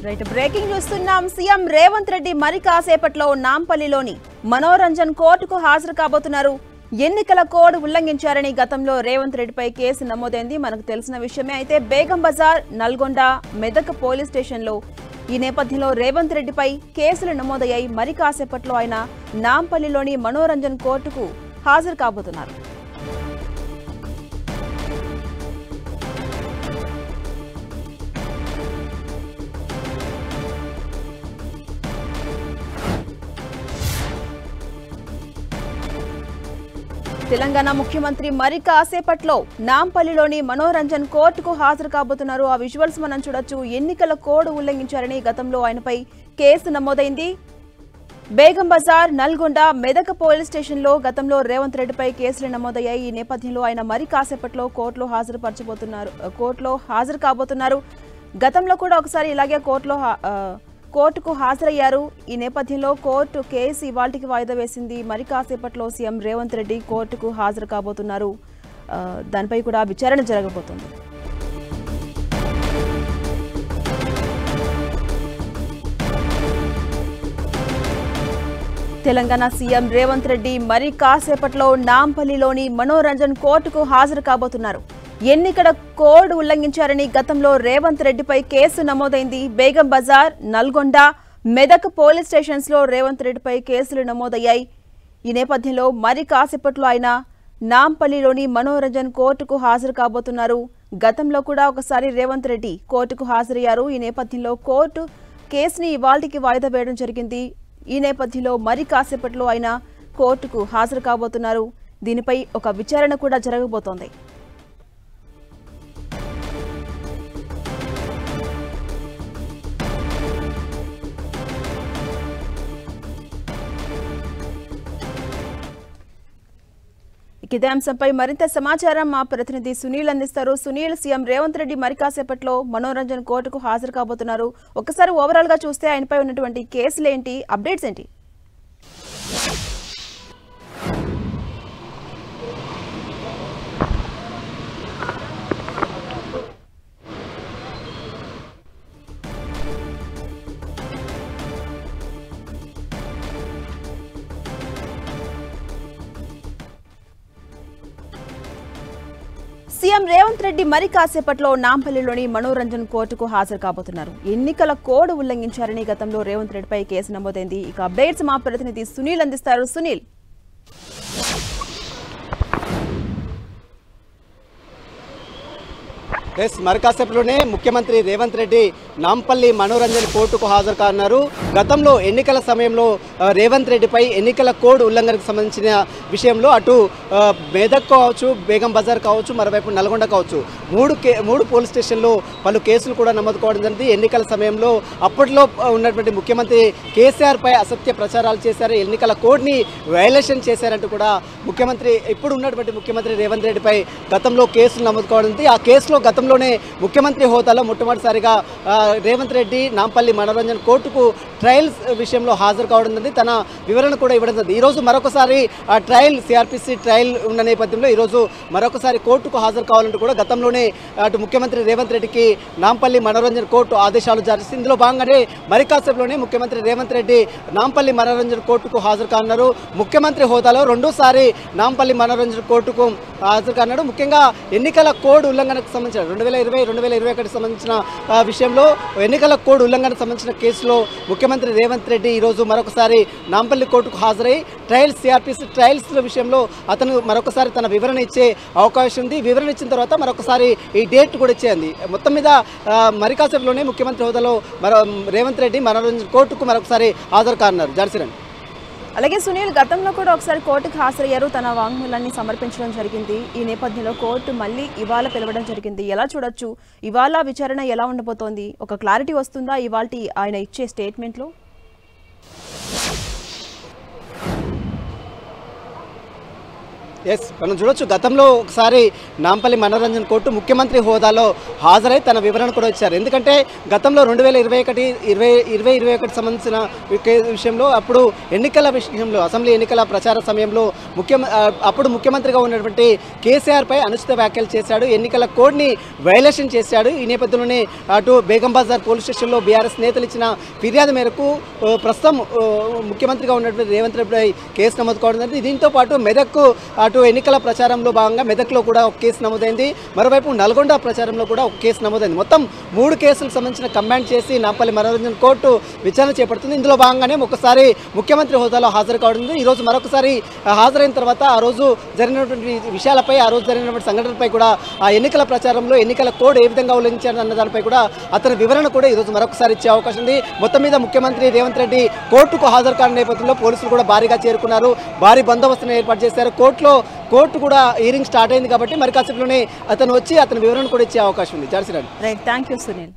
Right breaking చూస్తున్నాం. CM Revanth Reddy మరి కాసేపట్లో నాంపల్లిలోని మనోరంజన్ కోర్టుకు హాజరు కాబోతున్నారు. ఎన్నికల కోడ్ ఉల్లంఘించారని గతంలో రేవంత్ రెడ్డిపై కేసు నమోదైంది, మనకు తెలిసిన విషయమే. అయితే బేగం బజార్, నల్గొండ, మెదక్ పోలీస్ స్టేషన్లో ఈ నేపథ్యంలో రేవంత్ రెడ్డిపై కేసులు నమోదయ్యాయి. మరి కాసేపట్లో ఆయన నాంపల్లిలోని మనోరంజన్ కోర్టుకు హాజరు కాబోతున్నారు. తెలంగాణ ముఖ్యమంత్రి మరి కాసేపట్లో నాంపల్లిలోని మనోరంజన్ కోర్టుకు హాజరు కాబోతున్నారు. ఆ విజువల్స్ మనం చూడొచ్చు. ఎన్నికల కోడ్ ఉల్లంఘించారని గతంలో ఆయనపై కేసు నమోదైంది. బేగం బజార్, నల్గొండ, మెదక్ పోలీస్ స్టేషన్లో గతంలో రేవంత్ రెడ్డిపై కేసులు నమోదయ్యాయి. ఈ నేపథ్యంలో ఆయన మరి కాసేపట్లో కోర్టులో హాజరు కాబోతున్నారు. గతంలో కూడా ఒకసారి ఇలాగే కోర్టుకు హాజరయ్యారు. ఈ నేపథ్యంలో కోర్టు కేసు ఇవాల్టికి వాయిదా వేసింది. మరి కాసేపట్లో సీఎం రేవంత్ రెడ్డి కోర్టుకు హాజరు కాబోతున్నారు. దానిపై కూడా విచారణ జరగబోతోంది. తెలంగాణ సీఎం రేవంత్ రెడ్డి మరి కాసేపట్లో నాంపల్లిలోని మనోరంజన్ కోర్టుకు హాజరు కాబోతున్నారు. ఎన్నికల కోడ్ ఉల్లంఘించారని గతంలో రేవంత్ రెడ్డిపై కేసు నమోదైంది. బేగం బజార్, నల్గొండ, మెదక్ పోలీస్ స్టేషన్స్ లో రేవంత్ రెడ్డిపై కేసులు నమోదయ్యాయి. ఈ నేపథ్యంలో మరి కాసేపట్లో ఆయన నాంపల్లిలోని మనోరంజన్ కోర్టుకు హాజరు కాబోతున్నారు. గతంలో కూడా ఒకసారి రేవంత్ రెడ్డి కోర్టుకు హాజరయ్యారు. ఈ నేపథ్యంలో కోర్టు కేసుని ఇవాల్టికి వాయిదా వేయడం జరిగింది. ఈ నేపథ్యంలో మరి కాసేపట్లో ఆయన కోర్టుకు హాజరు కాబోతున్నారు. దీనిపై ఒక విచారణ కూడా జరగబోతోంది. ఇదే అంశంపై మరింత సమాచారం మా ప్రతినిధి సునీల్ అందిస్తారు. సునీల్, సీఎం రేవంత్ రెడ్డి మరి కాసేపట్లో మనోరంజన్ కోర్టుకు హాజరు కాబోతున్నారు. ఒకసారి ఓవరాల్ గా చూస్తే ఆయనపై ఉన్నటువంటి కేసులు ఏంటి, అప్డేట్స్ ఏంటి? సీఎం రేవంత్ రెడ్డి మరి కాసేపట్లో నాంపల్లిలోని మనోరంజన్ కోర్టుకు హాజరు కాబోతున్నారు. ఎన్నికల కోడ్ ఉల్లంఘించారని గతంలో రేవంత్ రెడ్డిపై కేసు నమోదైంది. ఇక అప్డేట్స్ మా ప్రతినిధి సునీల్ అందిస్తారు. సునీల్, మరి కాసేపులోనే ముఖ్యమంత్రి రేవంత్ రెడ్డి నాంపల్లి మనోరంజన్ కోర్టుకు హాజరు కానున్నారు. గతంలో ఎన్నికల సమయంలో రేవంత్ రెడ్డిపై ఎన్నికల కోడ్ ఉల్లంఘనకు సంబంధించిన విషయంలో అటు మెదక్ కావచ్చు, బేగం బజార్ కావచ్చు, మరోవైపు నల్గొండ కావచ్చు, మూడు పోలీస్ స్టేషన్లో పలు కేసులు కూడా నమోదు కావడం జరిగింది. ఎన్నికల సమయంలో అప్పట్లో ఉన్నటువంటి ముఖ్యమంత్రి కేసీఆర్ పై అసత్య ప్రచారాలు చేశారు, ఎన్నికల కోడ్ని వైలేషన్ చేశారంటూ కూడా ఇప్పుడు ఉన్నటువంటి ముఖ్యమంత్రి రేవంత్ రెడ్డిపై గతంలో కేసులు నమోదు కావడం. ఆ కేసులో గతంలోనే ముఖ్యమంత్రి హోదాలో మొట్టమొదటిసారిగా రేవంత్ రెడ్డి నాంపల్లి మనోరంజన్ కోర్టుకు ట్రయల్స్ విషయంలో హాజరు కావడం జరిగింది. తన వివరణ కూడా ఇవ్వడం జరిగింది. ఈరోజు మరొకసారి ట్రయల్, సిఆర్పిసి ట్రయల్ ఉన్న నేపథ్యంలో ఈరోజు మరొకసారి కోర్టుకు హాజరు కావాలంటూ కూడా గతంలోనే అటు ముఖ్యమంత్రి రేవంత్ రెడ్డికి నాంపల్లి మనోరంజన్ కోర్టు ఆదేశాలు జారీ చేసింది. ఇందులో భాగంగానే మరి కాసేపులోనే ముఖ్యమంత్రి రేవంత్ రెడ్డి నాంపల్లి మనోరంజన్ కోర్టుకు హాజరు కానున్నారు. ముఖ్యమంత్రి హోదాలో రెండోసారి నాంపల్లి మనోరంజన్ కోర్టుకు హాజరు కానున్నాడు. ముఖ్యంగా ఎన్నికల కోడ్ ఉల్లంఘనకు సంబంధించిన 2020-2021 సంబంధించిన విషయంలో ఎన్నికల కోడ్ ఉల్లంఘనకు సంబంధించిన కేసులో ముఖ్యమంత్రి రేవంత్ రెడ్డి ఈరోజు మరొకసారి నాంపల్లి కోర్టుకు హాజరై ట్రయల్స్, సిఆర్పిసి ట్రయల్స్ విషయంలో అతను మరొకసారి తన వివరణ ఇచ్చే అవకాశం ఉంది. వివరణ ఇచ్చిన తర్వాత మరొకసారి ఈ డేట్ కూడా ఇచ్చేయండి. మొత్తం మీద మరి కాసేపులోనే ముఖ్యమంత్రి హోదాలో రేవంత్ రెడ్డి మనోరంజన్ కోర్టుకు మరొకసారి హాజరు కానున్నారు. జాన్సీరన్. అలాగే సునీల్, గతంలో కూడా ఒకసారి కోర్టుకు హాజరయ్యారు, తన వాంగ్మూలాన్ని సమర్పించడం జరిగింది. ఈ నేపథ్యంలో కోర్టు మళ్ళీ ఇవాళ పిలవడం జరిగింది. ఎలా చూడొచ్చు, ఇవాళ విచారణ ఎలా ఉండబోతోంది? ఒక క్లారిటీ వస్తుందా ఇవాల్టి ఆయన ఇచ్చే స్టేట్మెంట్లో? ఎస్, మనం చూడొచ్చు గతంలో ఒకసారి నాంపల్లి మనోరంజన్ కోర్టు ముఖ్యమంత్రి హోదాలో హాజరై తన వివరణ కూడా ఇచ్చారు. ఎందుకంటే గతంలో 2021 సంబంధించిన విషయంలో అప్పుడు ఎన్నికల విషయంలో అసెంబ్లీ ఎన్నికల ప్రచార సమయంలో అప్పుడు ముఖ్యమంత్రిగా ఉన్నటువంటి కేసీఆర్ పై అనుచిత వ్యాఖ్యలు చేశాడు, ఎన్నికల కోడ్ని వైలేషన్ చేశాడు. ఈ నేపథ్యంలోనే అటు బేగం బజార్ పోలీస్ స్టేషన్లో బీఆర్ఎస్ నేతలు ఇచ్చిన ఫిర్యాదు మేరకు ప్రస్తుతం ముఖ్యమంత్రిగా ఉన్నటువంటి రేవంత్ రెడ్డిపై కేసు నమోదు కావడం జరిగింది. దీంతో పాటు మెదక్కు అటు ఎన్నికల ప్రచారంలో భాగంగా మెదక్లో కూడా ఒక కేసు నమోదైంది, మరోవైపు నల్గొండ ప్రచారంలో కూడా ఒక కేసు నమోదైంది. మొత్తం 3 కేసులకు సంబంధించిన కంబైన్ చేసి నాంపల్లి మనోరంజన్ కోర్టు విచారణ చేపడుతుంది. ఇందులో భాగంగానే ఒకసారి ముఖ్యమంత్రి హోదాలో హాజరు కావడం, ఈరోజు మరొకసారి హాజరైన తర్వాత ఆ రోజు జరిగినటువంటి విషయాలపై, ఆ రోజు జరిగినటువంటి సంఘటనలపై కూడా, ఆ ఎన్నికల ప్రచారంలో ఎన్నికల కోడ్ ఏ విధంగా ఉల్లంఘించారు అన్న దానిపై కూడా అతని వివరణ కూడా ఈరోజు మరొకసారి ఇచ్చే అవకాశం ఉంది. మొత్తం మీద ముఖ్యమంత్రి రేవంత్ రెడ్డి కోర్టుకు హాజరు కాని నేపథ్యంలో పోలీసులు కూడా భారీగా చేరుకున్నారు, భారీ బందోబస్తును ఏర్పాటు చేశారు. కోర్టు కూడా హియరింగ్ స్టార్ట్ అయింది కాబట్టి మరి కాసేపులోనే అతను వచ్చి అతని వివరణ కూడా ఇచ్చే అవకాశం ఉంది. Right, thank you Sunil.